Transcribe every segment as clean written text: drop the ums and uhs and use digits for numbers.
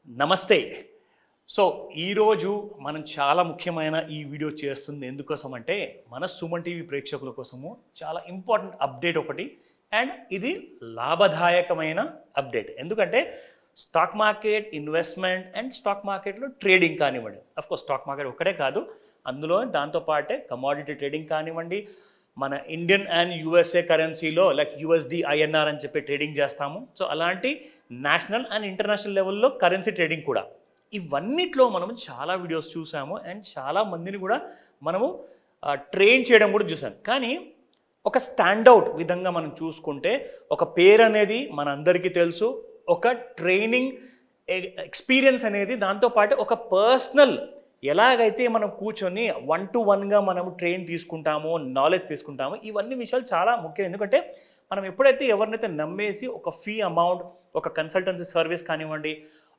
నమస్తే. సో, ఈరోజు మనం చాలా ముఖ్యమైన ఈ వీడియో చేస్తుంది ఎందుకోసం అంటే, మన సుమన్ టీవీ ప్రేక్షకుల కోసము చాలా ఇంపార్టెంట్ అప్డేట్ ఒకటి. అండ్ ఇది లాభదాయకమైన అప్డేట్. ఎందుకంటే stock market, investment and stock మార్కెట్‌లో ట్రేడింగ్ కానివ్వండి. ఆఫ్‌కోర్స్ స్టాక్ మార్కెట్ ఒక్కటే కాదు. అందులో దాంతో పాటే కమోడిటీ ట్రేడింగ్ కానివ్వండి, మన ఇండియన్ అండ్ యూఎస్ఏ కరెన్సీలో లైక్ యూఎస్‌డి, ఐఎన్ఆర్ అని చెప్పి ట్రేడింగ్ చేస్తాము. సో, అలాంటి నేషనల్ అండ్ ఇంటర్నేషనల్ లెవెల్‌లో కరెన్సీ ట్రేడింగ్ కూడా. ఇవన్నిట్లో మనము చాలా వీడియోస్ చూసాము అండ్ చాలా మందిని కూడా మనము ట్రైన్ చేయడం కూడా చూసాం. కానీ ఒక స్టాండౌట్ విధంగా మనం చూసుకుంటే ఒక పేరు అనేది మనందరికీ తెలుసు. ఒక ట్రైనింగ్ ఎక్స్పీరియన్స్ అనేది దాంతోపాటు ఒక పర్సనల్ ఎలాగైతే మనం కూర్చొని 1-to-1గా మనం ట్రైన్ తీసుకుంటామో, నాలెడ్జ్ తీసుకుంటామో, ఇవన్నీ విషయాలు చాలా ముఖ్యం. ఎందుకంటే మనం ఎప్పుడైతే ఎవరినైతే నమ్మేసి ఒక ఫీ అమౌంట్, ఒక కన్సల్టెన్సీ సర్వీస్ కానివ్వండి,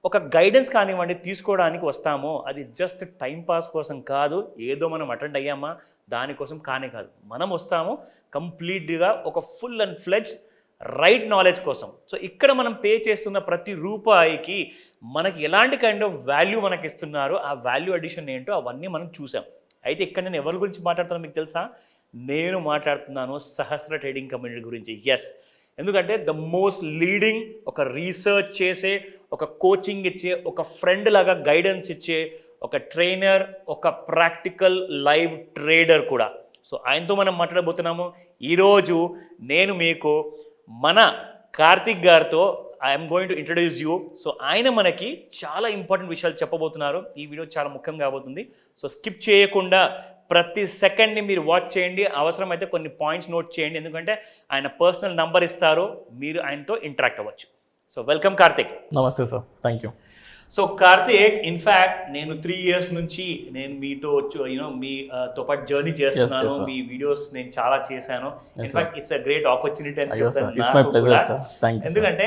ఒక గైడెన్స్ కానివ్వండి తీసుకోవడానికి వస్తామో అది జస్ట్ టైం పాస్ కోసం కాదు, ఏదో మనం అటెండ్ అయ్యామా దానికోసం కానే కాదు. మనం వస్తాము కంప్లీట్గా ఒక full and fledged right knowledge కోసం. సో ఇక్కడ మనం పే చేస్తున్న ప్రతి రూపాయికి మనకి ఎలాంటి కైండ్ ఆఫ్ వాల్యూ మనకి ఇస్తున్నారు, ఆ వాల్యూ అడిషన్ ఏంటో అవన్నీ మనం చూసాం. అయితే ఇక్కడ నేను ఎవరి గురించి మాట్లాడుతున్నాను మీకు తెలుసా? నేను మాట్లాడుతున్నాను సహస్ర ట్రేడింగ్ కమ్యూనిటీ గురించి. ఎస్, ఎందుకంటే ద మోస్ట్ లీడింగ్, ఒక రీసెర్చ్ చేసే, ఒక కోచింగ్ ఇచ్చే, ఒక ఫ్రెండ్ లాగా గైడెన్స్ ఇచ్చే, ఒక ట్రైనర్, ఒక ప్రాక్టికల్ లైవ్ ట్రేడర్ కూడా. సో ఆయనతో మనం మాట్లాడబోతున్నాము. ఈరోజు నేను మీకు మన కార్తిక్ గారితో I'm going to introduce you. So ఆయన మనకి చాలా ఇంపార్టెంట్ విషయాలు చెప్పబోతున్నారు. ఈ వీడియో చాలా ముఖ్యం కాబోతుంది. సో స్కిప్ చేయకుండా ప్రతి సెకండ్ని మీరు వాచ్ చేయండి. అవసరమైతే కొన్ని పాయింట్స్ నోట్ చేయండి, ఎందుకంటే ఆయన పర్సనల్ నంబర్ ఇస్తారు, మీరు ఆయనతో ఇంటరాక్ట్ అవ్వచ్చు. So welcome Karthik. Namaste sir, thank you. So Karthik, in fact నేను 3 years నుంచి నేను మీతో మీతో పాటు జర్నీ చేస్తున్నాను. Yes, మీ వీడియోస్ నేను చాలా చేశాను. In fact it's a great opportunity అని చెప్తాను. ఎందుకంటే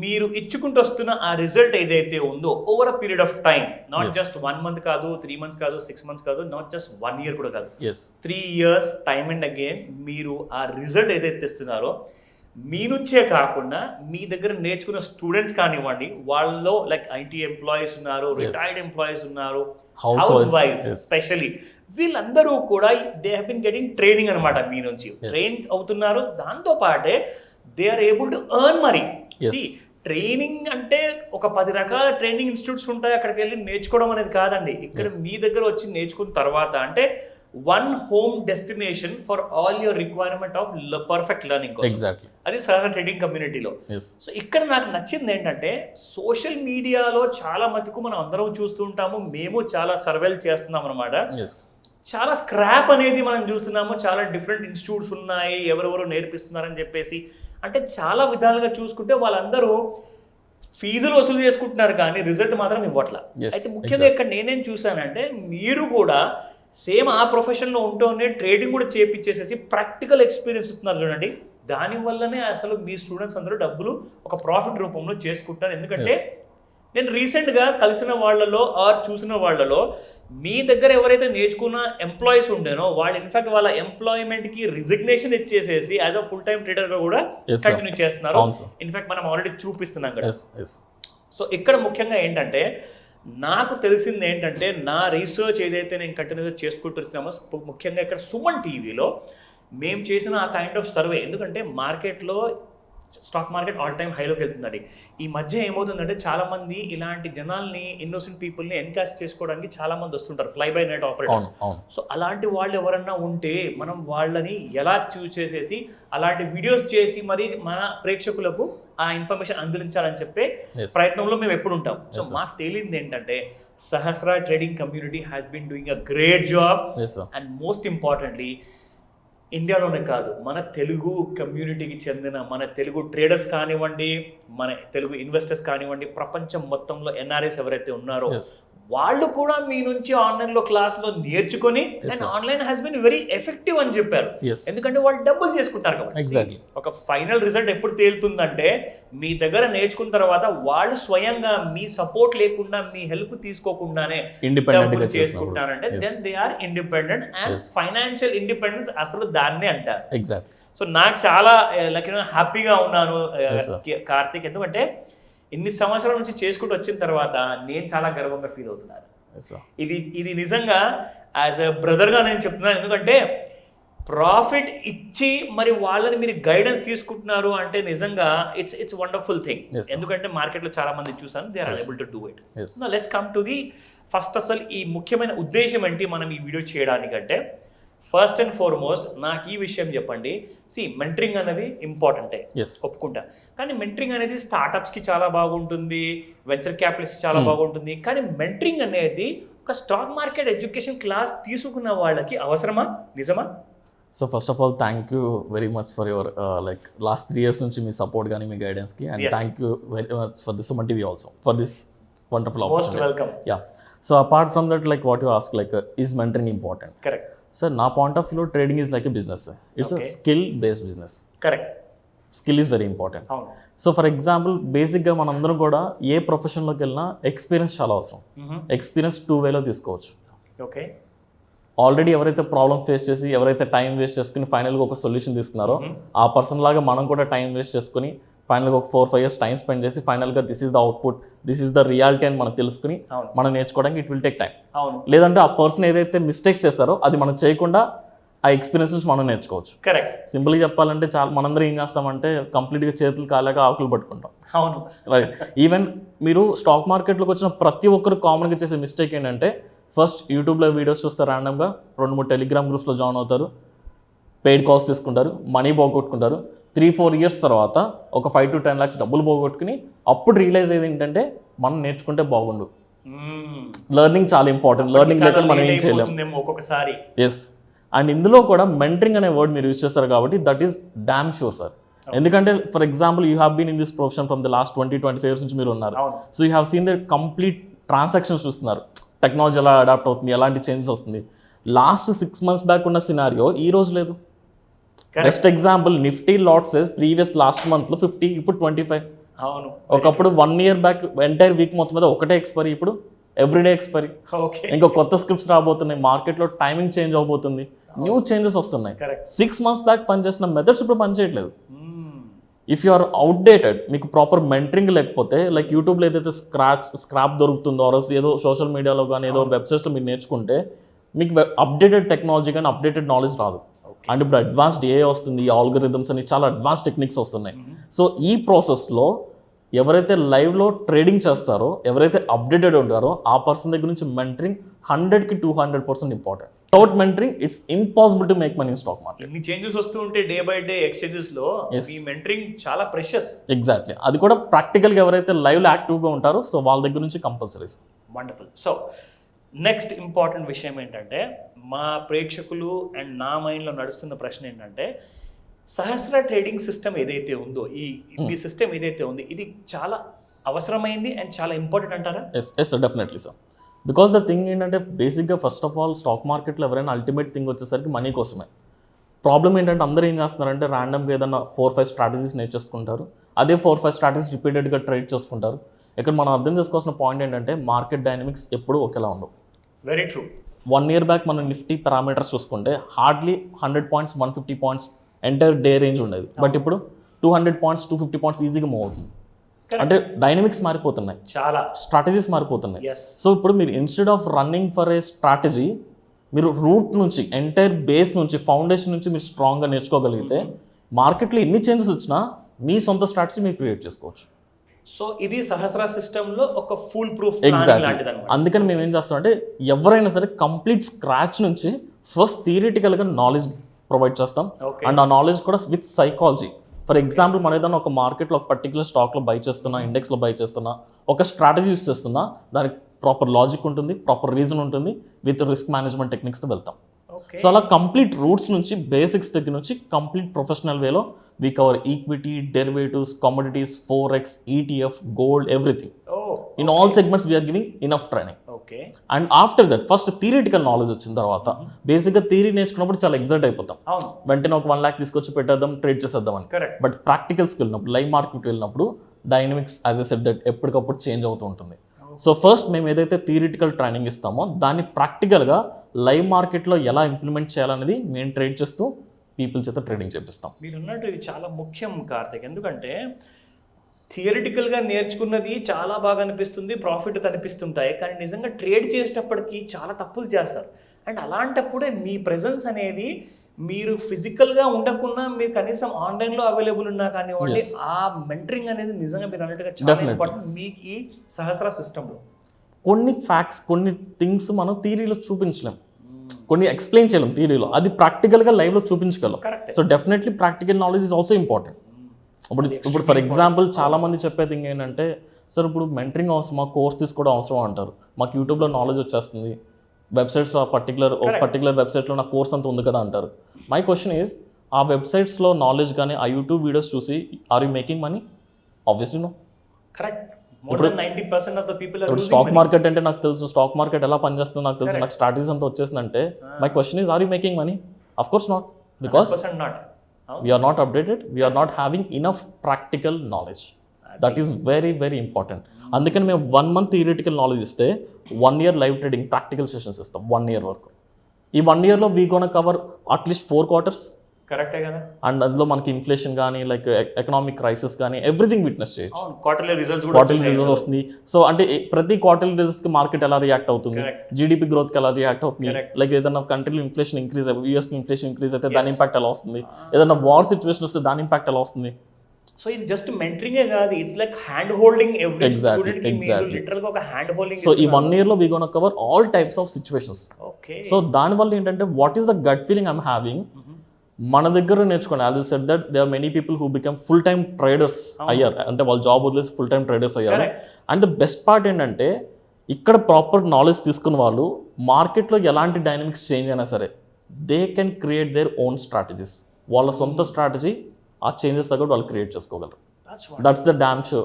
మీరు ఇచ్చుకుంటూ వస్తున్న ఆ రిజల్ట్ ఏదైతే ఉందో over a period of time, not just 1 month కాదు, 3 months కాదు, 6 months కాదు, నాట్ జస్ట్ 1 year కూడా కాదు, 3 years టైమ్ అండ్ అగైన్ మీరు ఆ రిజల్ట్ ఏదైతే ఇస్తున్నారో మీ నుంచే కాకుండా మీ దగ్గర నేర్చుకున్న స్టూడెంట్స్ కానివ్వండి, వాళ్ళలో లైక్ ఐటీ ఎంప్లాయీస్ ఉన్నారు, రిటైర్డ్ ఎంప్లాయీస్ ఉన్నారు, హౌస్ వైఫ్ స్పెషలీ, వీళ్ళందరూ కూడా they have been getting training అనమాట. మీ నుంచి ట్రైన్ అవుతున్నారు. దాంతో పాటే they are able to earn money. Training అంటే ఒక 10 రకాల ట్రైనింగ్ ఇన్స్టిట్యూట్స్ ఉంటాయి, అక్కడికి వెళ్ళి నేర్చుకోవడం అనేది కాదండి. ఇక్కడ మీ దగ్గర వచ్చి నేర్చుకున్న తర్వాత అంటే one home destination for all your requirement of perfect learning. Exactly, అది సహస్ర ట్రేడింగ్ కమ్యూనిటీలో. సో ఇక్కడ నాకు నచ్చింది ఏంటంటే సోషల్ మీడియాలో చాలా మటుకు మనం అందరం చూస్తూ ఉంటాము, మేము చాలా సర్వేలు చేస్తున్నాం అనమాట. చాలా స్క్రాప్ అనేది మనం చూస్తున్నాము, చాలా డిఫరెంట్ ఇన్స్టిట్యూట్స్ ఉన్నాయి, ఎవరెవరో నేర్పిస్తున్నారని చెప్పేసి. అంటే చాలా విధాలుగా చూసుకుంటే వాళ్ళందరూ ఫీజులు వసూలు చేసుకుంటున్నారు కానీ రిజల్ట్ మాత్రం ఇవ్వట్లా. అయితే ముఖ్యంగా ఇక్కడ నేనేం చూసానంటే మీరు కూడా సేమ్ ఆ ప్రొఫెషన్లో ఉంటూనే ట్రేడింగ్ కూడా చేపించేసేసి ప్రాక్టికల్ ఎక్స్పీరియన్స్ ఇస్తున్నారు చూడండి. దానివల్లనే అసలు మీ స్టూడెంట్స్ అందరూ డబ్బులు ఒక ప్రాఫిట్ రూపంలో చేసుకుంటారు. ఎందుకంటే నేను రీసెంట్గా కలిసిన వాళ్ళలో ఆర్ చూసిన వాళ్ళలో మీ దగ్గర ఎవరైతే నేర్చుకున్న ఎంప్లాయీస్ ఉండేనో వాళ్ళు ఇన్ఫాక్ట్ వాళ్ళ ఎంప్లాయ్మెంట్కి రిజిగ్నేషన్ ఇచ్చేసేసి యాజ్ అ ఫుల్ టైమ్ ట్రేడర్గా కూడా కంటిన్యూ చేస్తున్నారు. ఇన్ఫాక్ట్ మనం ఆల్రెడీ చూపిస్తున్నాం కదా. సో ఇక్కడ ముఖ్యంగా ఏంటంటే నాకు తెలిసింది ఏంటంటే నా రీసెర్చ్ ఏదైతే నేను కంటిన్యూగా చేసుకుంటున్నామో ముఖ్యంగా ఇక్కడ సుమన్ టీవీలో మేము చేసిన ఆ కైండ్ ఆఫ్ సర్వే. ఎందుకంటే మార్కెట్లో స్టాక్ మార్కెట్ ఆల్ టైమ్ హైలోకి వెళ్తుందండి. ఈ మధ్య ఏమవుతుందంటే చాలామంది ఇలాంటి జనాల్ని, ఇన్నోసెంట్ పీపుల్ని ఎన్కాష్ చేసుకోవడానికి చాలామంది వస్తుంటారు, fly by night operators. So అలాంటి వాళ్ళు ఎవరన్నా ఉంటే మనం వాళ్ళని ఎలా చూస్ చేసేసి అలాంటి వీడియోస్ చేసి మరి మన ప్రేక్షకులకు ఆ ఇన్ఫర్మేషన్ అందించాలని చెప్పే ప్రయత్నంలో మేము ఎప్పుడు ఉంటాం. సో మాకు తేలింది ఏంటంటే Sahasra trading community has been doing a great job. And most importantly ఇండియాలోనే కాదు, మన తెలుగు కమ్యూనిటీకి చెందిన మన తెలుగు ట్రేడర్స్ కానివ్వండి, మన తెలుగు ఇన్వెస్టర్స్ కానివ్వండి, ప్రపంచం మొత్తంలో ఎన్ఆర్ఐస్ ఎవరైతే ఉన్నారో వాళ్ళు కూడా మీ నుంచి ఆన్లైన్లో క్లాస్లో నేర్చుకొని and online has been very effective అని చెప్పారు. ఎందుకంటే వాళ్ళు డబ్బులు చేసుకుంటారు కాబట్టి. ఒక ఫైనల్ రిజల్ట్ ఎప్పుడు తేలుతుందంటే మీ దగ్గర నేర్చుకున్న తర్వాత వాళ్ళు స్వయంగా మీ సపోర్ట్ లేకుండా, మీ హెల్ప్ తీసుకోకుండానే డబ్బులు చేసుకుంటారంటే then they are independent. And financial independence అసలు దాన్నే అంటారు. సో నాకు చాలా హ్యాపీగా ఉన్నాను కార్తిక్, ఎందుకంటే ఇన్ని సంవత్సరాల నుంచి చేసుకుంటూ వచ్చిన తర్వాత నేను చాలా గర్వంగా ఫీల్ అవుతున్నాను. ఇది నిజంగా యాజ్ ఎ బ్రదర్గా నేను చెప్తున్నాను. ఎందుకంటే ప్రాఫిట్ ఇచ్చి మరి వాళ్ళని మీరు గైడెన్స్ తీసుకుంటున్నారు అంటే నిజంగా ఇట్స్ వండర్ఫుల్ థింగ్. ఎందుకంటే మార్కెట్లో చాలా మంది చూసాను, they are able to do it. Let's come to the first. అసలు ఈ ముఖ్యమైన ఉద్దేశం ఏంటి మనం ఈ వీడియో చేయడానికంటే, ఫస్ట్ అండ్ ఫార్మోస్ట్ నాకు ఈ విషయం చెప్పండి. మెంటరింగ్ అనేది ఇంపార్టెంటే, ఒప్పుకుంటా. కానీ మెంటరింగ్ అనేది స్టార్టప్స్కి చాలా బాగుంటుంది, వెంచర్ క్యాపిటలిస్ట్ చాలా బాగుంటుంది. కానీ మెంటరింగ్ అనేది ఒక స్టాక్ మార్కెట్ ఎడ్యుకేషన్ క్లాస్ తీసుకున్న వాళ్ళకి అవసరమా, నిజమా? So first of all thank you very much for your like last 3 years నుంచి మీ సపోర్ట్ కానీ మీ గైడెన్స్కి, and thank you very much for the Suman TV also for this wonderful opportunity. Welcome. Yeah, so apart from that, like what you ask, like is mentoring important? Correct. Sir, నా point of view, trading is like a business. It's a skill based business. Correct. Skill is very important. అవును. So for example బేసిక్గా మనందరం కూడా ఏ ప్రొఫెషన్లోకి వెళ్ళినా experience చాలా అవసరం. Experience 2 వేలో తీసుకోవచ్చు. ఓకే. ఆల్రెడీ ఎవరైతే ప్రాబ్లమ్ ఫేస్ చేసి, ఎవరైతే టైం వేస్ట్ చేసుకుని ఫైనల్గా ఒక సొల్యూషన్ తీసుకున్నారో, ఆ పర్సన్ లాగా మనం కూడా టైం వేస్ట్ చేసుకుని ఫైనల్గా ఒక 4-5 years టైం స్పెండ్ చేసి ఫైనల్గా this is the output, this is the reality అని మనం తెలుసుకుని మనం నేర్చుకోవడానికి ఇట్ విల్ టేక్ టైం. లేదంటే ఆ పర్సన్ ఏదైతే మిస్టేక్స్ చేస్తారో అది మనం చేయకుండా ఆ ఎక్స్పీరియన్స్ నుంచి మనం నేర్చుకోవచ్చు. కరెక్ట్. సింపుల్గా చెప్పాలంటే చాలా మనందరం ఏం చేస్తామంటే కంప్లీట్గా చేతులు కాలేక ఆకులు పట్టుకుంటాం. అవును. రైట్. ఈవెన్ మీరు స్టాక్ మార్కెట్లోకి వచ్చిన ప్రతి ఒక్కరు కామన్గా చేసే మిస్టేక్ ఏంటంటే, ఫస్ట్ యూట్యూబ్లో వీడియోస్ చూస్తారు, ర్యాండమ్గా 2-3 టెలిగ్రామ్ గ్రూప్స్లో జాయిన్ అవుతారు, పెయిడ్ కాల్స్ తీసుకుంటారు, మనీ పోగొట్టుకుంటారు. 3-4 years తర్వాత ఒక 5 to 10 lakhs డబ్బులు పోగొట్టుకుని అప్పుడు రియలైజ్ అయ్యేది ఏంటంటే మనం నేర్చుకుంటే బాగుండు. లెర్నింగ్ చాలా ఇంపార్టెంట్. లెర్నింగ్ లేకుండా మనం ఏం చేయలేము ఒక్కొక్కసారి. ఎస్. అండ్ ఇందులో కూడా మెంటరింగ్ అనే వర్డ్ మీరు యూజ్ చేస్తారు కాబట్టి that is damn sure sir. ఎందుకంటే for example you have been in this profession from the last 20-25 years నుంచి మీరు ఉన్నారు. So you have seen the complete transactions చూస్తున్నారు, టెక్నాలజీ ఎలా అడాప్ట్ అవుతుంది, ఎలాంటి చేంజెస్ వస్తుంది. లాస్ట్ 6 months బ్యాక్ ఉన్న సినారియో ఈ రోజు లేదు. Best example, Nifty lot size previous last మంత్లో 50, ఇప్పుడు 25. అవును. ఒకప్పుడు 1 year బ్యాక్ ఎంటైర్ వీక్ మొత్తం మీద ఒకటే ఎక్స్పైరీ, ఇప్పుడు ఎవ్రీడే ఎక్స్పైరీ. ఇంకా కొత్త స్క్రిప్ట్స్ రాబోతున్నాయి, మార్కెట్లో టైమింగ్ చేంజ్ అవబోతుంది, న్యూ చేంజెస్ వస్తున్నాయి. 6 months బ్యాక్ పనిచేసిన మెథడ్స్ ఇప్పుడు పనిచేయట్లేదు. ఇఫ్ యు ఆర్ అవుట్డేటెడ్, మీకు ప్రాపర్ మెంటరింగ్ లేకపోతే, లైక్ యూట్యూబ్లో ఏదైతే స్క్రాప్ దొరుకుతుందో ఆర్ఎస్ ఏదో సోషల్ మీడియాలో కానీ ఏదో వెబ్సైట్స్లో మీరు నేర్చుకుంటే మీకు అప్డేటెడ్ టెక్నాలజీ కానీ అప్డేటెడ్ నాలెడ్జ్ రాదు. అండ్ ఇప్పుడు అడ్వాన్స్డ్ ఏ వస్తుంది, ఆల్గరిథమ్స్ అని చాలా అడ్వాన్స్ టెక్నిక్స్ వస్తున్నాయి. సో ఈ ప్రాసెస్లో ఎవరైతే లైవ్లో ట్రేడింగ్ చేస్తారో, ఎవరైతే అప్డేటెడ్ ఉంటారో ఆ పర్సన్ దగ్గర నుంచి మెంటరింగ్ 100కి 200% important. Without mentoring it's impossible to make money in stock market. ఇన్ని చేంజెస్ వస్తూ ఉంటే డే బై డే ఎక్స్చేంజెస్ లో ఈ మెంటరింగ్ చాలా ప్రెషియస్. ఎగ్జాక్ట్లీ. అది కూడా ప్రాక్టికల్గా ఎవరైతే లైవ్లో యాక్టివ్గా ఉంటారో సో వాళ్ళ దగ్గర నుంచి compulsory. Wonderful. So next important విషయం ఏంటంటే, మా ప్రేక్షకులు అండ్ నా మైండ్లో నడుస్తున్న ప్రశ్న ఏంటంటే, సహస్ర ట్రేడింగ్ సిస్టమ్ ఏదైతే ఉందో, ఈ సిస్టమ్ ఏదైతే ఉంది, ఇది చాలా అవసరమైంది అండ్ చాలా ఇంపార్టెంట్ అంటారా? Yes definitely sir. Because the thing ఏంటంటే, బేసిక్గా ఫస్ట్ ఆఫ్ ఆల్ స్టాక్ మార్కెట్లో ఎవరైనా అల్టిమేట్ థింగ్ వచ్చేసరికి మనీ కోసమే. ప్రాబ్లం ఏంటంటే అందరూ ఏం చేస్తున్నారంటే ర్యాండమ్గా ఏదైనా 4-5 స్ట్రాటజీస్ నేర్చేసుకుంటారు, అదే 4-5 స్ట్రాటజీస్ రిపీటెడ్గా ట్రేడ్ చేసుకుంటారు. ఇక్కడ మనం అర్థం చేసుకోవాల్సిన పాయింట్ ఏంటంటే, మార్కెట్ డైనమిక్స్ ఎప్పుడూ ఒకేలా ఉండవు. Very true. 1 year బ్యాక్ మనం నిఫ్టీ పారామీటర్స్ చూసుకుంటే hardly 100 points 150 points entire day range ఉండేది. బట్ ఇప్పుడు 200 points 250 points ఈజీగా మూవ్ అవుతుంది. అంటే డైనమిక్స్ మారిపోతున్నాయి, చాలా స్ట్రాటజీస్ మారిపోతున్నాయి. సో ఇప్పుడు మీరు instead of running for a strategy, మీరు రూట్ నుంచి ఎంటైర్ బేస్ నుంచి ఫౌండేషన్ నుంచి మీరు స్ట్రాంగ్గా నేర్చుకోగలిగితే మార్కెట్లో ఎన్ని చేంజెస్ వచ్చినా మీ సొంత స్ట్రాటజీ మీరు క్రియేట్ చేసుకోవచ్చు. సో ఇది సహస్ర సిస్టంలో ఒక ఫుల్ ప్రూఫ్. ఎగ్జాక్ట్లీ. అందుకని మేము ఏం చేస్తామంటే, ఎవరైనా సరే కంప్లీట్ స్క్రాచ్ నుంచి ఫస్ట్ థియరిటికల్గా నాలెడ్జ్ ప్రొవైడ్ చేస్తాం. అండ్ ఆ నాలెడ్జ్ కూడా విత్ సైకాలజీ. ఫర్ ఎగ్జాంపుల్, మన ఏదైనా ఒక మార్కెట్లో ఒక పర్టికులర్ స్టాక్లో బై చేస్తున్నా, ఇండెక్స్లో బై చేస్తున్నా, ఒక స్ట్రాటజీ యూస్ చేస్తున్నా, దానికి ప్రాపర్ లాజిక్ ఉంటుంది, ప్రాపర్ రీజన్ ఉంటుంది, విత్ రిస్క్ మేనేజ్మెంట్ టెక్నిక్స్తో వెళ్తాం. సో అలా కంప్లీట్ రూట్స్ నుంచి బేసిక్స్ దగ్గర నుంచి కంప్లీట్ ప్రొఫెషనల్ వేలో we cover equity, derivatives, commodities, forex, ETF, gold, everything. In all segments we are giving enough training. And after that first theoretical knowledge వచ్చిన తర్వాత, బేసిక్గా థియరీ నేర్చుకున్నప్పుడు చాలా ఎగ్జైట్ అయిపోతాం, వెంటనే ఒక 1 lakh తీసుకొచ్చి పెట్టేద్దాం, ట్రేడ్ చేసేద్దాం అని. బట్ ప్రాక్టికల్స్కి వెళ్ళినప్పుడు, లైవ్ మార్కెట్ వెళ్ళినప్పుడు dynamics as a said that ఎప్పటికప్పుడు చేంజ్ అవుతూ ఉంటుంది. సో ఫస్ట్ మేము ఏదైతే థియరిటికల్ ట్రైనింగ్ ఇస్తామో దాన్ని ప్రాక్టికల్గా లైవ్ మార్కెట్లో ఎలా ఇంప్లిమెంట్ చేయాలనేది మేము ట్రేడ్ చేస్తూ పీపుల్ చేత ట్రేడింగ్ చేపిస్తాం. మీరు అన్నట్టు ఇది చాలా ముఖ్యం కార్తిక్. ఎందుకంటే థియరిటికల్గా నేర్చుకున్నది చాలా బాగా అనిపిస్తుంది, ప్రాఫిట్ కనిపిస్తుంటాయి, కానీ నిజంగా ట్రేడ్ చేసేటప్పటికి చాలా తప్పులు చేస్తారు. అండ్ అలాంటప్పుడే మీ ప్రెజెన్స్ అనేది మీరు ఫిజికల్గా ఉండకున్నా మీరు కనీసం ఆన్లైన్లో అవైలబుల్ ఉన్నా కానివ్వండి, ఆ మెంటరింగ్ అనేది నిజంగా మీరు అన్నట్టుగా చాలా ఇంపార్టెంట్ మీకు ఈ సహస్ర సిస్టంలో. కొన్ని ఫ్యాక్ట్స్, కొన్ని థింగ్స్ మనం థియరీలో చూపించలేం, కొన్ని ఎక్స్ప్లెయిన్ చేయలేం థియరీలో, అది ప్రాక్టికల్గా లైవ్లో చూపించగలం. So definitely practical knowledge is also important. ఇప్పుడు ఫర్ ఎగ్జాంపుల్ చాలా మంది చెప్పే థింగ్ ఏంటంటే, సార్ ఇప్పుడు మెంటరింగ్ అవసరం, మాకు కోర్స్ తీసుకోవడం అవసరం అంటారు, మాకు యూట్యూబ్లో నాలెడ్జ్ వచ్చేస్తుంది, వెబ్సైట్స్లో పర్టికులర్ వెబ్సైట్లో నా కోర్స్ అంతా ఉంది కదా అంటారు. మై క్వశ్చన్ ఈజ్, ఆ వెబ్సైట్స్లో నాలెడ్జ్ కానీ ఆ యూట్యూబ్ వీడియోస్ చూసి are you making money? Obviously no. Correct. ఇప్పుడు 90% of the people are stock market అంటే నాకు తెలుసు, స్టాక్ మార్కెట్ ఎలా పనిచేస్తుందో నాకు తెలుసు, నాకు స్ట్రాటజీస్ అంతా వచ్చేసిందంటే my question is, are you making money? Of course not, because we are not updated, we are not having enough practical knowledge. That is very very important. అందుకని మేము 1 month థియరిటికల్ నాలెడ్జ్ ఇస్తే 1 year live trading practical sessions ఇస్తాం 1 year వరకు. ఈ 1 yearలో we gonna cover at least 4 quarters. కరెక్టే కదా. And అందులో మనకి ఇన్ఫ్లేషన్ కానీ లైక్ ఎకనామిక్ క్రైసిస్ కానీ ఎవ్రీథింగ్ విట్నెస్ చేయొచ్చు. క్వార్టర్లీ రిజల్ట్స్ వస్తుంది. సో అంటే ప్రతి క్వార్టర్లీ రిజల్ట్స్కి మార్కెట్ ఎలా రియాక్ట్ అవుతుంది, జీడిపి గ్రోత్కి ఎలా రియాక్ట్ అవుతుంది, లైక్ ఏదైనా కంట్రీలో ఇన్ఫ్లేషన్ ఇంక్రీజ్ అయ్యి యూఎస్ ఇన్ఫ్లేషన్ ఇంక్రీజ్ అయితే దాని ఇంపాక్ట్ ఎలా వస్తుంది, ఏదైనా వార్ సిచ్యువేషన్ వస్తే దాని ఇంపాక్ట్ ఎలా వస్తుంది. సో ఇది జస్ట్ మెంటరింగే కాదు, it's like hand holding every student కి మీరు లిటరల్ గా ఒక హ్యాండ్ హోల్డింగ్. సో ఈ 1 yearలో we gonna cover all types of situations. Okay. So దానివల్ల ఏంటంటే what is the gut feeling I'm having, మన దగ్గర నేర్చుకోండి. As you said that they are many people who become full time traders అయ్యారు, అంటే వాళ్ళు జాబ్ వదిలేసి ఫుల్ టైమ్ ట్రేడర్స్ అయ్యారు. అండ్ ద బెస్ట్ పార్ట్ ఏంటంటే ఇక్కడ ప్రాపర్ నాలెడ్జ్ తీసుకున్న వాళ్ళు మార్కెట్లో ఎలాంటి డైనమిక్స్ చేంజ్ అయినా సరే they can create their own strategies. వాళ్ళ సొంత స్ట్రాటజీ ఆ చేంజెస్ తగ్గట్టు వాళ్ళు క్రియేట్ చేసుకోగలరు. దట్స్ ద డామ్ షో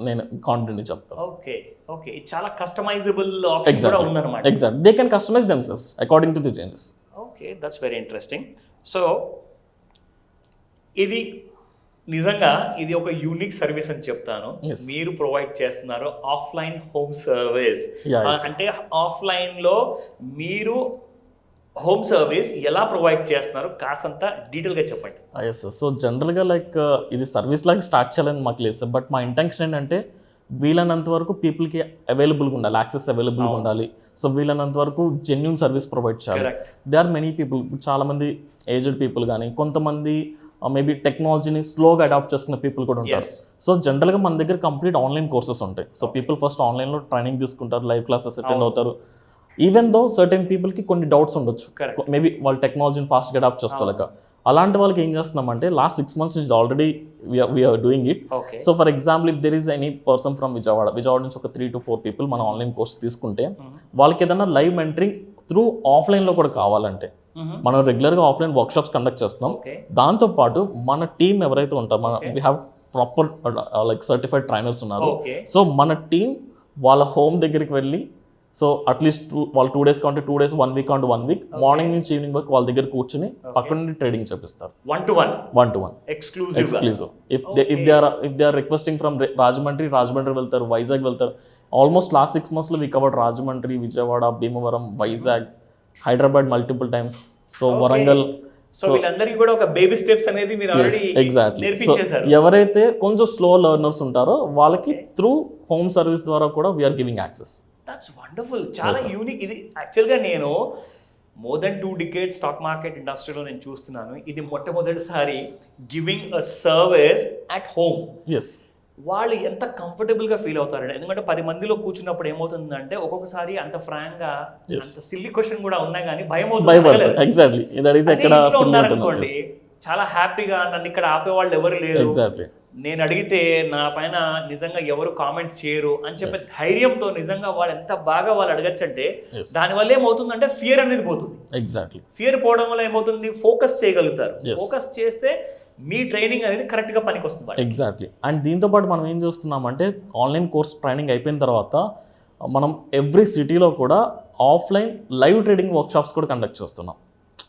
నేను కాన్ఫిడెంట్లీ చెప్తాను. ఓకే ఓకే, చాలా కస్టమైజబుల్ ఆప్షన్ కూడా ఉందన్నమాట. Exactly, they can customize themselves according to the changes. Okay, that's very interesting. So ఇది నిజంగా ఇది ఒక యూనిక్ సర్వీస్ అని చెప్తాను. మీరు ప్రొవైడ్ చేస్తున్నారు ఆఫ్లైన్ హోమ్ సర్వీస్. అంటే ఆఫ్లైన్లో మీరు హోమ్ సర్వీస్ ఎలా ప్రొవైడ్ చేస్తున్నారు కాసంత డీటెయిల్గా చెప్పండి. Yes sir. సో జనరల్గా లైక్ ఇది సర్వీస్ లాగా స్టార్ట్ చేయాలని మాకు లేదు సార్, బట్ మా ఇంటెన్షన్ ఏంటంటే వీలైనంత వరకు పీపుల్కి అవైలబుల్గా ఉండాలి, యాక్సెస్ అవైలబుల్గా ఉండాలి. సో వీలైనంత వరకు జెన్యూన్ సర్వీస్ ప్రొవైడ్ చేయాలి. దే ఆర్ మెనీ పీపుల్, చాలామంది ఏజ్డ్ పీపుల్ కానీ కొంతమంది మేబీ టెక్నాలజీని స్లోగా అడాప్ట్ చేసుకున్న పీపుల్ కూడా ఉంటారు. సో జనరల్గా మన దగ్గర కంప్లీట్ ఆన్లైన్ కోర్సెస్ ఉంటాయి. సో పీపుల్ ఫస్ట్ ఆన్లైన్లో ట్రైనింగ్ తీసుకుంటారు, లైవ్ క్లాసెస్ అటెండ్ అవుతారు. ఈవెన్ దో సర్టెన్ పీపుల్కి కొన్ని డౌట్స్ ఉండొచ్చు, మేబీ వాళ్ళు టెక్నాలజీని ఫాస్ట్గా అడాప్ట్ చేసుకోలేక. అలాంటి వాళ్ళకి ఏం చేస్తున్నామంటే లాస్ట్ 6 months నుంచి already we are doing it. So for example if there is any person from Vijayawada నుంచి ఒక 3 to 4 people మన ఆన్లైన్ కోర్స్ తీసుకుంటే వాళ్ళకి ఏదైనా లైవ్ మెంటరింగ్ త్రూ ఆఫ్లైన్లో కూడా కావాలంటే మనం రెగ్యులర్గా ఆఫ్లైన్ వర్క్షాప్స్ కండక్ట్ చేస్తున్నాం. దాంతోపాటు మన టీం ఎవరైతే ఉంటారో we have proper like certified trainers ఉన్నారు. సో మన టీం వాళ్ళ హోమ్ దగ్గరికి వెళ్ళి, సో అట్లీస్ట్ వాళ్ళు 2 days కాంటే 2 days, 1 week కాంటే 1 week, మార్నింగ్ నుంచి ఈవినింగ్ వరకు వాళ్ళ దగ్గర కూర్చొని పక్కన నుండి ట్రేడింగ్ చేపిస్తారు. 1-to-1 exclusive. If they are requesting from Rajahmundry వెళ్తారు, వైజాగ్ వెళ్తారు. ఆల్మోస్ట్ లాస్ట్ 6 monthsలో we covered Rajahmundry, Vijayawada, Bhimavaram, Vizag, Hyderabad multiple times, so Warangal. So వీళ్ళందరికీ కూడా ఒక బేబీ స్టెప్స్ అనేది మీరు ఆల్రెడీ నేర్పించేశారు. ఎవరైతే కొంచెం స్లో లెర్నర్స్ ఉంటారో వాళ్ళకి త్రూ హోమ్ సర్వీస్ ద్వారా కూడా we are giving access. That's wonderful, చాలా యూనిక్. ఇది యాక్చువల్గా నేను more than 2 decades stock market ఇండస్ట్రీలో నేను చూస్తున్నాను. ఇది మొట్టమొదటిసారి giving a service at home. వాళ్ళు ఎంత కంఫర్టబుల్గా ఫీల్ అవుతారండి. ఎందుకంటే 10 మందిలో కూర్చున్నప్పుడు ఏమవుతుందంటే ఒక్కొక్కసారి అంత ఫ్రాంక్గా అంత సిల్లీ క్వశ్చన్ కూడా ఉన్నా కానీ భయం అవుతుంది. చాలా హ్యాపీగా నన్ను ఇక్కడ ఆపేవాళ్ళు ఎవరు లేరు, నేను అడిగితే నా పైన నిజంగా ఎవరు కామెంట్స్ చేయరు అని చెప్పే ధైర్యంతో నిజంగా వాళ్ళు ఎంత బాగా వాళ్ళు అడగచ్చు అంటే దానివల్ల ఏమవుతుందంటే ఫియర్ అనేది పోతుంది. ఫియర్ పోవడం వల్ల ఏమవుతుంది, ఫోకస్ చేయగలుగుతారు. ఫోకస్ చేస్తే మీ ట్రైనింగ్ అనేది కరెక్ట్గా పనికి వస్తుంది. ఎగ్జాక్ట్లీ. అండ్ దీంతో పాటు మనం ఏం చూస్తున్నామంటే ఆన్లైన్ కోర్స్ ట్రైనింగ్ అయిపోయిన తర్వాత మనం ఎవ్రీ సిటీలో కూడా ఆఫ్లైన్ లైవ్ ట్రేడింగ్ వర్క్షాప్స్ కూడా కండక్ట్ చేస్తున్నాం.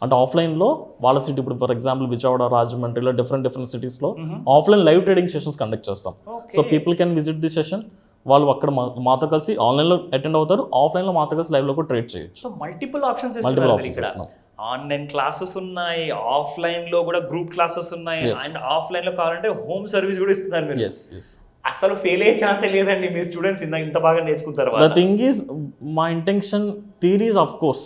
అంటే ఆఫ్లైన్లో వాళ్ళ సిటీ, ఇప్పుడు ఫర్ ఎగ్జాంపుల్ విజయవాడ, రాజమండ్రిలో డిఫరెంట్ సిటీస్లో offline live trading sessions conduct చేస్తాం. So people can visit the session, వాళ్ళు అక్కడ మాతో కలిసి ఆన్లైన్లో అటెండ్ అవుతారు, ఆఫ్లైన్లో మాతో కలిసి లైవ్లో కూడా ట్రేడ్ చేయొచ్చు. సో మల్టిపుల్ ఆప్షన్స్ ఇస్తున్నాం. ఆన్లైన్ క్లాసెస్ ఉన్నాయి, ఆఫ్లైన్లో కూడా గ్రూప్ క్లాసెస్ ఉన్నాయి, అండ్ ఆఫ్లైన్లో కావాలంటే హోమ్ సర్వీస్ కూడా ఇస్తున్నారు మీరు. అసలు ఫెయిల్ అయ్యే ఛాన్సే లేదండి. మీ స్టూడెంట్స్ ఇంత బాగా నేర్చుకుంటారు. ద థింగ్ ఈజ్ మా intention theories of course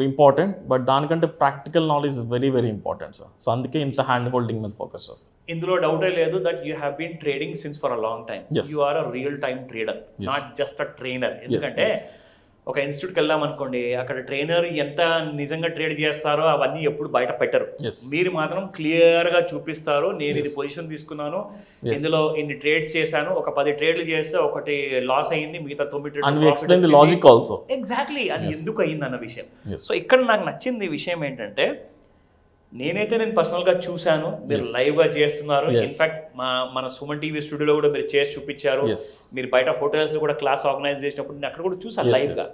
important, but దానికంటే practical knowledge very very important sir. So అందుకే ఇంత హ్యాండ్ హోల్డింగ్ మీద ఫోకస్ చేస్తాం. ఇందులో డౌటే లేదు that you have been trading since for a long time. You are a real time trader, not just a trainer. ఎందుకంటే ఒక ఇన్స్టిట్యూట్కి వెళ్ళాం అనుకోండి, అక్కడ ట్రైనర్ ఎంత నిజంగా ట్రేడ్ చేస్తారో అవన్నీ ఎప్పుడు బయట పెట్టరు. మీరు మాత్రం క్లియర్గా చూపిస్తారు, నేను ఇది పొజిషన్ తీసుకున్నాను, ఇందులో ఇన్ని ట్రేడ్స్ చేశాను, ఒక 10 ట్రేడ్లు చేస్తే ఒకటి లాస్ అయ్యింది, మిగతా 9 ట్రేడ్. ఎగ్జాక్ట్లీ అది ఎందుకు అయ్యింది అన్న విషయం. సో ఇక్కడ నాకు నచ్చింది విషయం ఏంటంటే, నేను పర్సనల్గా చూశాను, మీరు లైవ్గా చేస్తున్నారు. ఇన్ఫాక్ట్ మన సుమన్ టీవీ స్టూడియోలో కూడా మీరు చేసి చూపించారు. మీరు బయట హోటల్స్ కూడా క్లాస్ ఆర్గనైజ్ చేసినప్పుడు నేను అక్కడ కూడా చూసాను లైవ్గా.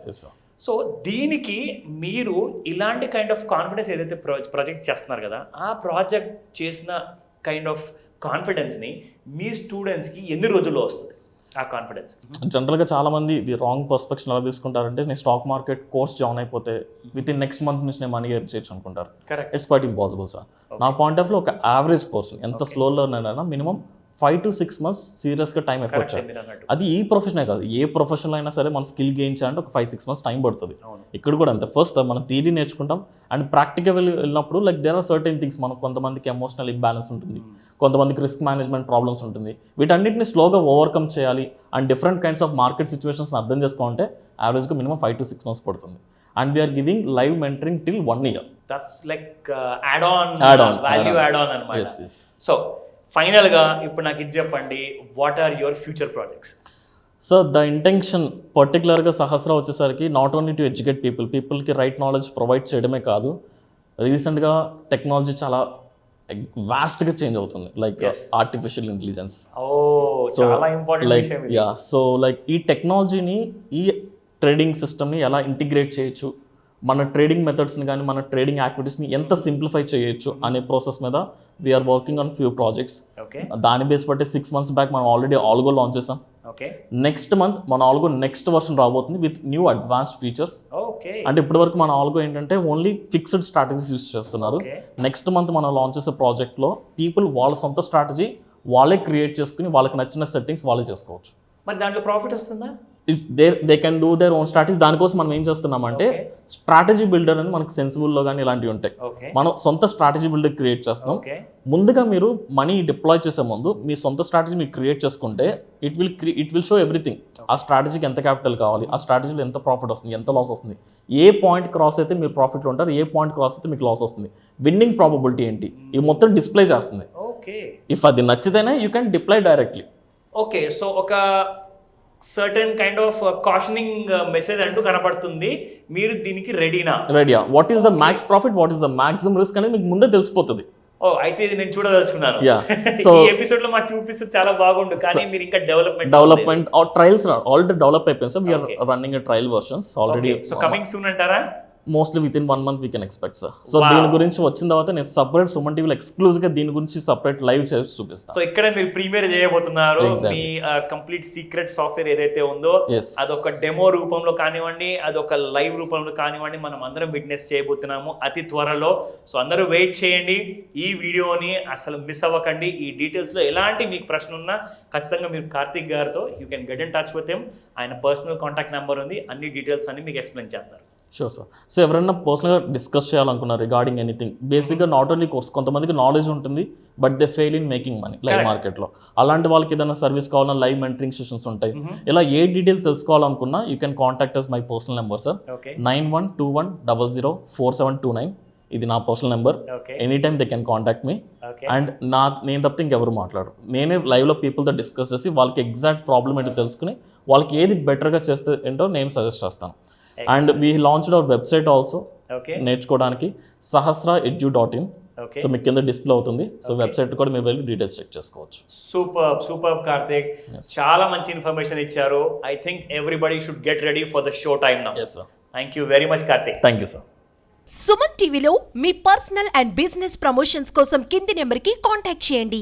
సో దీనికి మీరు ఇలాంటి కైండ్ ఆఫ్ కాన్ఫిడెన్స్ ఏదైతే ప్రాజెక్ట్ చేస్తున్నారు కదా, ఆ ప్రాజెక్ట్ చేసిన కైండ్ ఆఫ్ కాన్ఫిడెన్స్ని మీ స్టూడెంట్స్కి ఎన్ని రోజుల్లో వస్తుంది ఆ కాన్ఫిడెన్స్? జనరల్గా చాలా మంది ఇది రాంగ్ పర్స్పెక్షన్ ఎలా తీసుకుంటారంటే, నేను స్టాక్ మార్కెట్ కోర్స్ జాయిన్ అయిపోతే విత్ ఇన్ నెక్స్ట్ మంత్ నుంచి నేను మనీ ఎర్న్ చేయొచ్చు అనుకుంటారు. It's quite impossible sir. నా పాయింట్ ఆఫ్ లో ఒక యావరేజ్ పర్సన్ ఎంత స్లో లెర్నర్ అయినా మినిమం 5 to 6 months సీరియస్గా టైం ఎఫర్ట్ చేయాలి. అది ఈ ప్రొఫెషనే కాదు, ఏ ప్రొఫెషన్లో అయినా సరే మన స్కిల్ గెయిన్ చేయాలంటే ఒక 5-6 months టైం పడుతుంది. ఇక్కడ కూడా అంతే. ఫస్ట్ మనం థియరీ నేర్చుకుంటాం అండ్ ప్రాక్టికల్ వెళ్ళినప్పుడు like there are certain things, మనకు కొంతమందికి ఎమోషనల్ ఇంబ్యాలెన్స్ ఉంటుంది, కొంతమందికి రిస్క్ మేనేజ్మెంట్ ప్రాబ్లమ్స్ ఉంటుంది. వీటన్నిటిని స్లోగా ఓవర్కమ్ చేయాలి and different kinds of market సిచ్యువేషన్స్ని అర్థం చేసుకోవాలంటే యావరేజ్గా మినిమం 5 to 6 months పడుతుంది. And we are giving live mentoring till 1 year. That's like add on value add on అన్నమాట. సో ఫైనల్గా ఇప్పుడు నాకు ఇది చెప్పండి, what are your future projects? So the intention పర్టికులర్గా సహస్ర వచ్చేసరికి నాట్ ఓన్లీ టు ఎడ్యుకేట్ పీపుల్కి రైట్ నాలెడ్జ్ ప్రొవైడ్ చేయడమే కాదు, రీసెంట్గా టెక్నాలజీ చాలా వాస్ట్గా చేంజ్ అవుతుంది, like artificial intelligence. So like so like ఈ టెక్నాలజీని ఈ ట్రేడింగ్ సిస్టమ్ని ఎలా ఇంటిగ్రేట్ చేయొచ్చు, మన ట్రేడింగ్ మెథడ్స్ని కానీ మన ట్రేడింగ్ యాక్టివిటీస్ని ఎంత సింప్లిఫై చేయొచ్చు అనే ప్రాసెస్ మీద we are working on few projects. దాని బేస్ బట్టి 6 months బ్యాక్ మనం ఆల్రెడీ ఆల్గో లాంచ్ చేసాం. నెక్స్ట్ మంత్ మన ఆల్గో నెక్స్ట్ వర్షన్ రాబోతుంది విత్ న్యూ అడ్వాన్స్డ్ ఫీచర్స్. అంటే ఇప్పటి వరకు మన ఆల్గో ఏంటంటే ఓన్లీ ఫిక్స్డ్ స్ట్రాటజీస్ యూస్ చేస్తున్నారు. నెక్స్ట్ మంత్ మనం లాంచ్ చేసే ప్రాజెక్ట్లో పీపుల్ వాళ్ళ సొంత స్ట్రాటజీ వాళ్ళే క్రియేట్ చేసుకుని వాళ్ళకి నచ్చిన సెట్టింగ్స్ వాళ్ళే చేసుకోవచ్చు. మరి దాంట్లో ప్రాఫిట్ వస్తుందా? It's they can do their own strategy. దానికోసం మనం ఏం చేస్తున్నామంటే స్ట్రాటజీ బిల్డర్ అని మనకి సెన్సిబుల్లో కానీ ఇలాంటివి ఉంటాయి, మనం సొంత స్ట్రాటజీ బిల్డర్ క్రియేట్ చేస్తాం. ముందుగా మీరు మనీ డిప్లాయ్ చేసే ముందు మీ సొంత స్ట్రాటజీ మీరు క్రియేట్ చేసుకుంటే ఇట్ విల్ షో ఎవ్రీథింంగ్. ఆ స్ట్రాటజీకి ఎంత క్యాపిటల్ కావాలి, ఆ స్ట్రాటజీలో ఎంత ప్రాఫిట్ వస్తుంది, ఎంత లాస్ వస్తుంది, ఏ పాయింట్ క్రాస్ అయితే మీరు ప్రాఫిట్లో ఉంటారు, ఏ పాయింట్ క్రాస్ అయితే మీకు లాస్ వస్తుంది, విన్నింగ్ ప్రాబబిలిటీ ఏంటి, ఇవి మొత్తం డిస్ప్లే చేస్తుంది. ఇఫ్ అది నచ్చితేనే you can deploy directly. Okay, so ఒక certain kind of cautioning message అంటూ కనపడుతుంది, మీరు దీనికి రెడీనా? రెడీయా? What is the max profit, what is the maximum risk అనేది మీకు ముందే తెలిసిపోతుంది. అయితే ఇది నేను చూడదలుచుకున్నాను. ఈ ఎపిసోడ్ లో మాకు చూపిస్తే చాలా బాగుండు, కానీ మీరు ఇంకా డెవలప్మెంట్ ట్రయల్స్ ఆల్రెడీ డెవలప్ అయిపోయింది. So we are running trial versions already. So coming soon అంటారా? Mostly within 1 month we can expect sir. So దీని గురించి వచ్చిన తర్వాత నేను సపరేట్ సుమన్ టీవీలో ఎక్స్క్లూజివ్గా దీని గురించి సపరేట్ లైవ్ చేసి చూపిస్తాను. సో ఇక్కడ మీరు ప్రీమియర్ చేయబోతున్నారు మీ కంప్లీట్ సీక్రెట్ సాఫ్ట్వేర్ ఏదైతే ఉందో, అదొక డెమో రూపంలో కానివ్వండి, అదొక లైవ్ రూపంలో కానివ్వండి, మనం అందరం విట్నెస్ చేయబోతున్నాము అతి త్వరలో. సో అందరూ వెయిట్ చేయండి, ఈ వీడియోని అసలు మిస్ అవ్వకండి. ఈ డీటెయిల్స్లో ఎలాంటి మీకు ప్రశ్న ఉన్నా ఖచ్చితంగా మీరు కార్తిక్ గారితో you can get in touch with him. ఆయన పర్సనల్ కాంటాక్ట్ నెంబర్ ఉంది, అన్ని డీటెయిల్స్ అన్ని మీకు ఎక్స్ప్లెయిన్ చేస్తారు. Sure sir. సో ఎవరైనా పర్సనల్గా డిస్కస్ చేయాలనుకున్నారు రిగార్డింగ్ ఎనీథింగ్, బేసిక్గా నాట్ ఓన్లీ కోర్స్, కొంతమందికి నాలెడ్జ్ ఉంటుంది but they fail in making money live మార్కెట్లో. అలాంటి వాళ్ళకి ఏదైనా సర్వీస్ కావాలన్నా లైవ్ మెంటరింగ్ సెషన్స్ ఉంటాయి. ఇలా ఏ డీటెయిల్స్ తెలుసుకోవాలనుకున్నా you can contact us my personal number sir, 9121004729. ఇది నా personal number. Any time they can contact me. And నేను తప్పితే ఇంకెవరు మాట్లాడరు. నేనే లైవ్లో పీపుల్తో డిస్కస్ చేసి వాళ్ళకి ఎగ్జాక్ట్ ప్రాబ్లమ్ ఏంటో తెలుసుకుని వాళ్ళకి ఏది బెటర్గా చేస్తే ఏంటో నేను సజెస్ట్ చేస్తాను. And we launched our website also నేర్చుకోవడానికి, sahasraedu.in. సో మీకు కింద డిస్ప్లే అవుతుంది. సో వెబ్సైట్ కూడా మీరు వెళ్ళి డీటెయిల్స్ చెక్ చేసుకోవచ్చు. సూపర్ కార్తిక్, చాలా మంచి ఇన్ఫర్మేషన్ ఇచ్చారు. I think everybody should get ready for the show time now. yes sir. Thank you very much Karthik. Thank you sir. Suman టీవీలో మీ పర్సనల్ అండ్ బిజినెస్ ప్రమోషన్స్ కోసం కింది నెంబర్కి కాంటాక్ట్ చేయండి.